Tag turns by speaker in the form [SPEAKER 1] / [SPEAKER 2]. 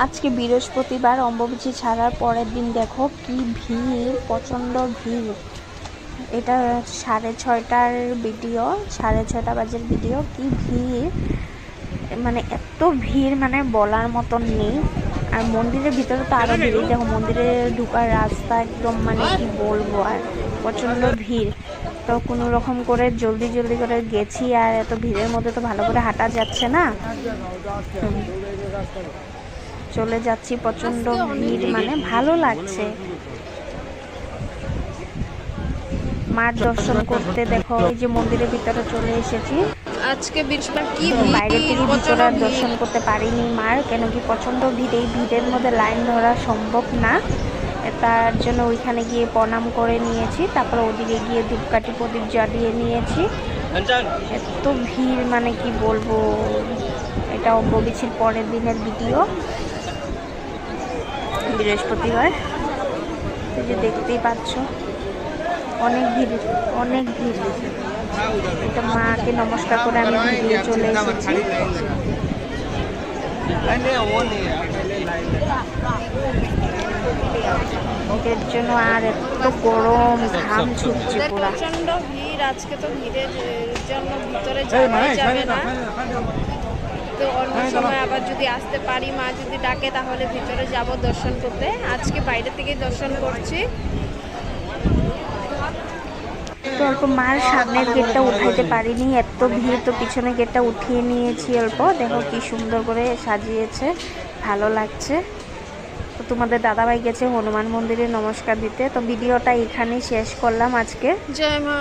[SPEAKER 1] আজকে বৃহস্পতিবার, অম্বুবাচী ছাড়ার পরের দিন দেখো কি ভিড়, প্রচণ্ড ভিড়। এটা 6:30টার ভিডিও, 6:30 বাজের ভিডিও। কি ভিড়, মানে এত ভিড় মানে বলার মতন নেই। আর মন্দিরের ভিতরে তো আরও ভিড়। দেখো মন্দিরে ঢোকার রাস্তা একদম মানে কি বলবো, আর প্রচণ্ড ভিড়। তো কোনো রকম করে জলদি জলদি করে গেছি, আর এত ভিড়ের মধ্যে তো ভালো করে হাঁটা যাচ্ছে না। চলে যাচ্ছি, প্রচণ্ড ভিড়, মানে ভালো লাগছে মার দর্শন করতে। দেখো এই যে মন্দিরের ভিতরে চলে এসেছি।
[SPEAKER 2] আজকে বৃহস্পতিবার কি
[SPEAKER 1] বাইরে থেকে ভিতরে দর্শন করতে পারিনি মার, কেন কি প্রচণ্ড ভিড়। এই ভিড়ের মধ্যে লাইন ধরা সম্ভব না, তার জন্য ওইখানে গিয়ে প্রণাম করে নিয়েছি। তারপর ওদিকে গিয়ে ধূপকাঠি প্রদীপ জ্বালিয়ে নিয়েছি। এত ভিড় মানে কি বলবো। এটা অম্বুবাচীর পরের দিনের ভিডিও, বৃহস্পতিবার। এই যে দেখতেই পাচ্ছ অনেক ভিড়, অনেক ভিড়। এটা মাকে নমস্কার করে আমি ভিড়ে চলে এসেছি। ভিড়ের জন্য আর এত গরম, ঘাম ছুটছে পুরা।
[SPEAKER 2] প্রচন্ড ভিড় আজকে, তো ভিড়ের জন্য ভিতরে যাওয়া যাবে না। তো অন্য সময় আবার যদি আসতে পারি, মা যদি ডাকে তাহলে ভিতরে যাব দর্শন করতে। আজকে বাইরে থেকে দর্শন করছি।
[SPEAKER 1] তো অল্প মার সামনের গেটটা উঠাইতে পারিনি, এত ভিড়। তো পিছনের গেটটা উঠিয়ে নিয়েছি অল্প। দেখো কি সুন্দর করে সাজিয়েছে, ভালো লাগছে। তো তোমাদের দাদাভাই গেছে হনুমান মন্দিরে নমস্কার দিতে। তো ভিডিওটা এখানেই শেষ করলাম আজকে।
[SPEAKER 2] জয় মা।